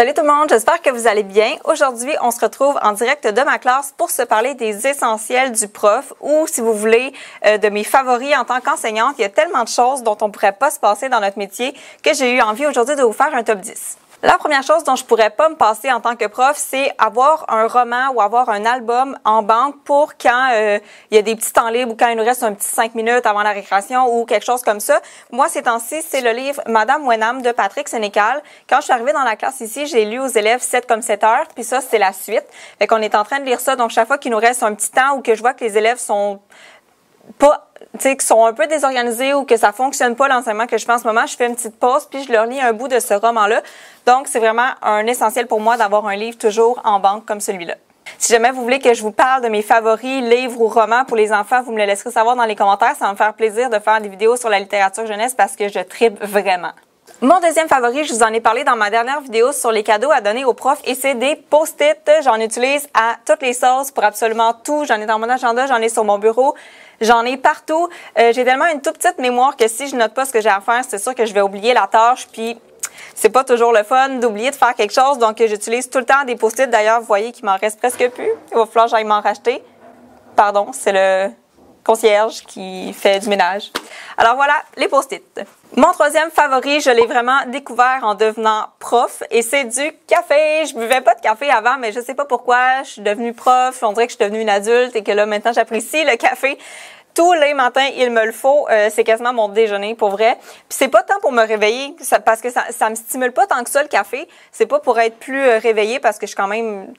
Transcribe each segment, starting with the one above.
Salut tout le monde, j'espère que vous allez bien. Aujourd'hui, on se retrouve en direct de ma classe pour se parler des essentiels du prof ou, si vous voulez, de mes favoris en tant qu'enseignante. Il y a tellement de choses dont on ne pourrait pas se passer dans notre métier que j'ai eu envie aujourd'hui de vous faire un top 10. La première chose dont je pourrais pas me passer en tant que prof, c'est avoir un roman ou avoir un album en banque pour quand il y a des petits temps libres ou quand il nous reste un petit 5 minutes avant la récréation ou quelque chose comme ça. Moi, ces temps-ci, c'est le livre Madame Wenham de Patrick Sénécal. Quand je suis arrivée dans la classe ici, j'ai lu aux élèves 7 comme 7 heures, puis ça, c'est la suite. Fait qu'on est en train de lire ça, donc chaque fois qu'il nous reste un petit temps ou que je vois que les élèves sont pas, tu sais, qui sont un peu désorganisés ou que ça fonctionne pas l'enseignement que je fais en ce moment, je fais une petite pause puis je leur lis un bout de ce roman-là. Donc, c'est vraiment un essentiel pour moi d'avoir un livre toujours en banque comme celui-là. Si jamais vous voulez que je vous parle de mes favoris, livres ou romans pour les enfants, vous me le laisserez savoir dans les commentaires. Ça va me faire plaisir de faire des vidéos sur la littérature jeunesse parce que je tripe vraiment. Mon deuxième favori, je vous en ai parlé dans ma dernière vidéo sur les cadeaux à donner aux profs et c'est des post-it. J'en utilise à toutes les sauces pour absolument tout. J'en ai dans mon agenda, j'en ai sur mon bureau. J'en ai partout. J'ai tellement une toute petite mémoire que si je note pas ce que j'ai à faire, c'est sûr que je vais oublier la tâche. Puis c'est pas toujours le fun d'oublier de faire quelque chose. Donc j'utilise tout le temps des post-it. D'ailleurs, vous voyez qu'il m'en reste presque plus. Il va falloir que j'aille m'en racheter. Pardon, c'est le concierge qui fait du ménage. Alors voilà, les post-it. Mon troisième favori, je l'ai vraiment découvert en devenant prof et c'est du café. Je buvais pas de café avant, mais je sais pas pourquoi. Je suis devenue prof, on dirait que je suis devenue une adulte et que là, maintenant, j'apprécie le café. Tous les matins, il me le faut. C'est quasiment mon déjeuner, pour vrai. Puis c'est pas tant pour me réveiller, parce que ça me stimule pas tant que ça, le café. C'est pas pour être plus réveillée, parce que je suis quand même...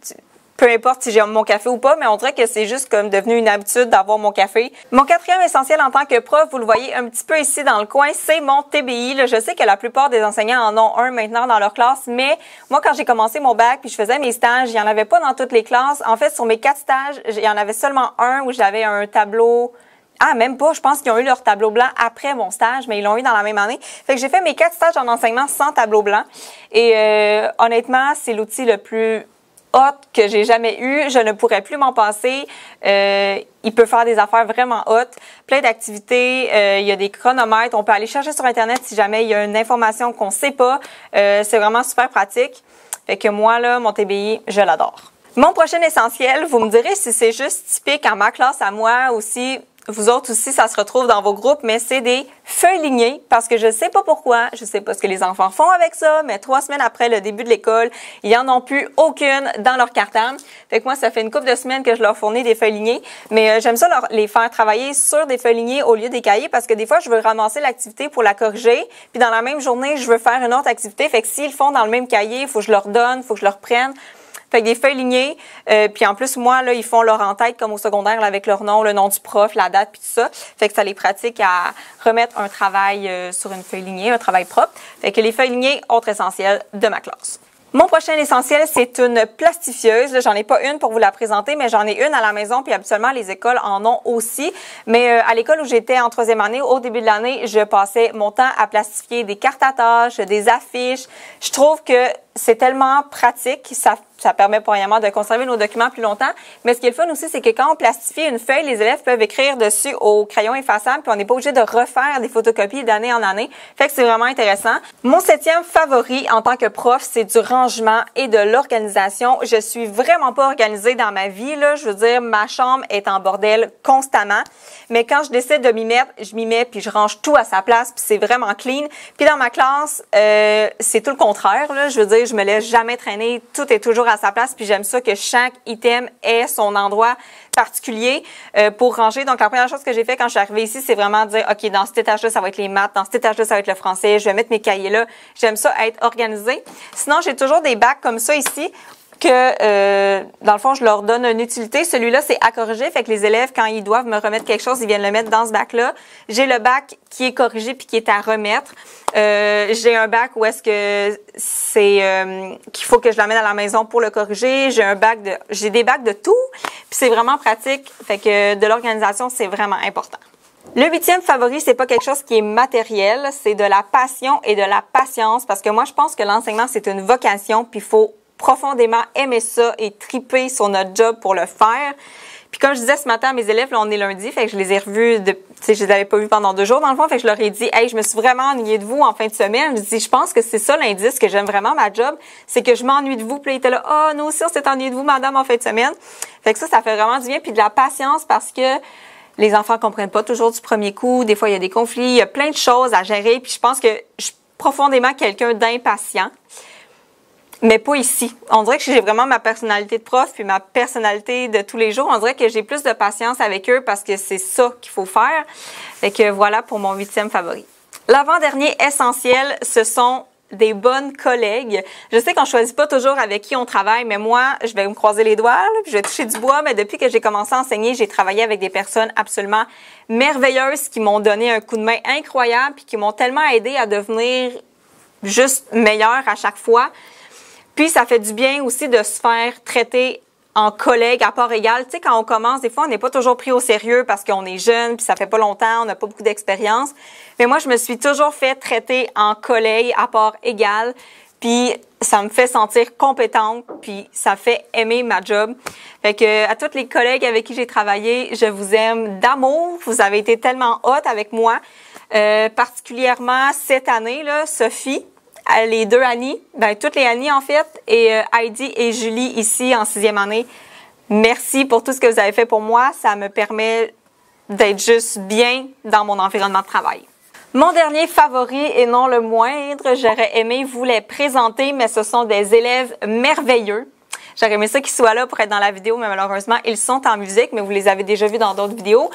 Peu importe si j'ai mon café ou pas, mais on dirait que c'est juste comme devenu une habitude d'avoir mon café. Mon quatrième essentiel en tant que prof, vous le voyez un petit peu ici dans le coin, c'est mon TBI. Là, je sais que la plupart des enseignants en ont un maintenant dans leur classe, mais moi, quand j'ai commencé mon bac puis je faisais mes stages, il n'y en avait pas dans toutes les classes. En fait, sur mes 4 stages, il y en avait seulement un où j'avais un tableau... Ah, même pas. Je pense qu'ils ont eu leur tableau blanc après mon stage, mais ils l'ont eu dans la même année. Fait que j'ai fait mes 4 stages en enseignement sans tableau blanc. Et honnêtement, c'est l'outil le plus hot que j'ai jamais eu. Je ne pourrais plus m'en passer. Il peut faire des affaires vraiment hot. Plein d'activités. Il y a des chronomètres. On peut aller chercher sur Internet si jamais il y a une information qu'on sait pas. C'est vraiment super pratique. Fait que moi, là, mon TBI, je l'adore. Mon prochain essentiel, vous me direz si c'est juste typique à ma classe, à moi aussi. Vous autres aussi, ça se retrouve dans vos groupes, mais c'est des feuilles lignées parce que je sais pas pourquoi, je sais pas ce que les enfants font avec ça, mais 3 semaines après le début de l'école, ils en ont plus aucune dans leur cartable. Fait que moi, ça fait une couple de semaines que je leur fournis des feuilles lignées, mais j'aime ça les faire travailler sur des feuilles lignées au lieu des cahiers parce que des fois, je veux ramasser l'activité pour la corriger, puis dans la même journée, je veux faire une autre activité. Fait que s'ils le font dans le même cahier, il faut que je leur donne, il faut que je leur prenne. Fait que des feuilles lignées, puis en plus, moi, là, ils font leur en-tête comme au secondaire là, avec leur nom, le nom du prof, la date, puis tout ça. Fait que ça les pratique à remettre un travail sur une feuille lignée, un travail propre. Fait que les feuilles lignées, autre essentiel de ma classe. Mon prochain essentiel, c'est une plastifieuse. J'en ai pas une pour vous la présenter, mais j'en ai une à la maison, puis habituellement, les écoles en ont aussi. Mais à l'école où j'étais en 3e année, au début de l'année, je passais mon temps à plastifier des cartes à tâches, des affiches. Je trouve que c'est tellement pratique, ça permet premièrement de conserver nos documents plus longtemps. Mais ce qui est le fun aussi, c'est que quand on plastifie une feuille, les élèves peuvent écrire dessus au crayon effaçable, puis on n'est pas obligé de refaire des photocopies d'année en année. Fait que c'est vraiment intéressant. Mon 7e favori en tant que prof, c'est du rangement et de l'organisation. Je suis vraiment pas organisée dans ma vie, là. Je veux dire, ma chambre est en bordel constamment. Mais quand je décide de m'y mettre, je m'y mets, puis je range tout à sa place, puis c'est vraiment clean. Puis dans ma classe, c'est tout le contraire, là. Je veux dire, je me laisse jamais traîner. Tout est toujours à sa place. Puis j'aime ça que chaque item ait son endroit particulier pour ranger. Donc, la première chose que j'ai fait quand je suis arrivée ici, c'est vraiment dire, OK, dans cet étage-là, ça va être les maths. Dans cet étage-là, ça va être le français. Je vais mettre mes cahiers là. J'aime ça être organisée. Sinon, j'ai toujours des bacs comme ça ici que, dans le fond, je leur donne une utilité. Celui-là, c'est à corriger. Fait que les élèves, quand ils doivent me remettre quelque chose, ils viennent le mettre dans ce bac-là. J'ai le bac qui est corrigé puis qui est à remettre. J'ai un bac où est-ce que c'est qu'il faut que je l'amène à la maison pour le corriger. J'ai des bacs de tout. Puis c'est vraiment pratique. Fait que de l'organisation, c'est vraiment important. Le 8e favori, c'est pas quelque chose qui est matériel. C'est de la passion et de la patience. Parce que moi, je pense que l'enseignement, c'est une vocation. Puis il faut profondément aimer ça et triper sur notre job pour le faire. Puis comme je disais ce matin à mes élèves, là, on est lundi, fait que je les ai revus, je les avais pas vus pendant 2 jours dans le fond, fait que je leur ai dit, hey, je me suis vraiment ennuyée de vous en fin de semaine. Je dis, je pense que c'est ça l'indice que j'aime vraiment ma job, c'est que je m'ennuie de vous. Puis là, ils étaient là, oh, nous aussi on s'est ennuyé de vous, madame, en fin de semaine. Fait que ça fait vraiment du bien, puis de la patience parce que les enfants comprennent pas toujours du premier coup. Des fois, il y a des conflits, il y a plein de choses à gérer. Puis je pense que je suis profondément quelqu'un d'impatient. Mais pas ici. On dirait que j'ai vraiment ma personnalité de prof puis ma personnalité de tous les jours. On dirait que j'ai plus de patience avec eux parce que c'est ça qu'il faut faire. Fait que voilà pour mon 8e favori. L'avant-dernier essentiel, ce sont des bonnes collègues. Je sais qu'on choisit pas toujours avec qui on travaille, mais moi, je vais me croiser les doigts, là, puis je vais toucher du bois, mais depuis que j'ai commencé à enseigner, j'ai travaillé avec des personnes absolument merveilleuses qui m'ont donné un coup de main incroyable puis qui m'ont tellement aidé à devenir juste meilleure à chaque fois. Puis, ça fait du bien aussi de se faire traiter en collègue à part égale. Tu sais, quand on commence, des fois, on n'est pas toujours pris au sérieux parce qu'on est jeune, puis ça fait pas longtemps, on n'a pas beaucoup d'expérience. Mais moi, je me suis toujours fait traiter en collègue à part égale. Puis, ça me fait sentir compétente, puis ça fait aimer ma job. Fait que à toutes les collègues avec qui j'ai travaillé, je vous aime d'amour. Vous avez été tellement hot avec moi. Particulièrement cette année, là, Sophie. Les 2 Annie, toutes les Annie en fait, et Heidi et Julie ici en 6e année. Merci pour tout ce que vous avez fait pour moi. Ça me permet d'être juste bien dans mon environnement de travail. Mon dernier favori et non le moindre, j'aurais aimé vous les présenter, mais ce sont des élèves merveilleux. J'aurais aimé ça qu'ils soient là pour être dans la vidéo, mais malheureusement, ils sont en musique, mais vous les avez déjà vus dans d'autres vidéos.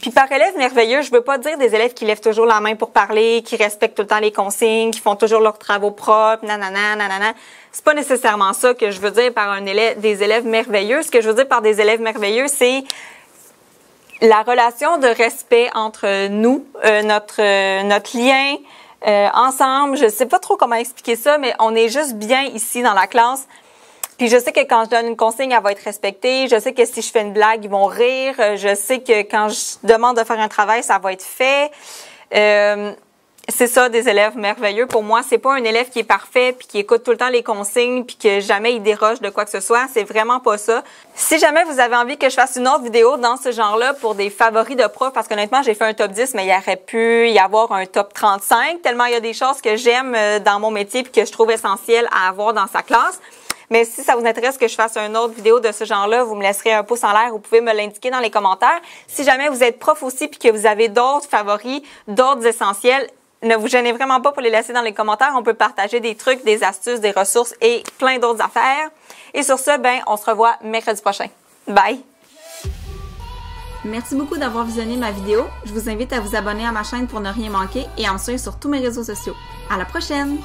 Puis par élèves merveilleux, je veux pas dire des élèves qui lèvent toujours la main pour parler, qui respectent tout le temps les consignes, qui font toujours leurs travaux propres, nanana, nanana. C'est pas nécessairement ça que je veux dire par des élèves merveilleux. Ce que je veux dire par des élèves merveilleux, c'est la relation de respect entre nous, notre lien ensemble. Je sais pas trop comment expliquer ça, mais on est juste bien ici dans la classe. Puis je sais que quand je donne une consigne, elle va être respectée. Je sais que si je fais une blague, ils vont rire. Je sais que quand je demande de faire un travail, ça va être fait. C'est ça, des élèves merveilleux. Pour moi, c'est pas un élève qui est parfait puis qui écoute tout le temps les consignes puis que jamais il déroge de quoi que ce soit. C'est vraiment pas ça. Si jamais vous avez envie que je fasse une autre vidéo dans ce genre-là pour des favoris de profs, parce qu'honnêtement, j'ai fait un top 10, mais il y aurait pu y avoir un top 35, tellement il y a des choses que j'aime dans mon métier puis que je trouve essentielles à avoir dans sa classe. Mais si ça vous intéresse que je fasse une autre vidéo de ce genre-là, vous me laisserez un pouce en l'air. Vous pouvez me l'indiquer dans les commentaires. Si jamais vous êtes prof aussi puis que vous avez d'autres favoris, d'autres essentiels, ne vous gênez vraiment pas pour les laisser dans les commentaires. On peut partager des trucs, des astuces, des ressources et plein d'autres affaires. Et sur ce, on se revoit mercredi prochain. Bye! Merci beaucoup d'avoir visionné ma vidéo. Je vous invite à vous abonner à ma chaîne pour ne rien manquer et à me suivre sur tous mes réseaux sociaux. À la prochaine!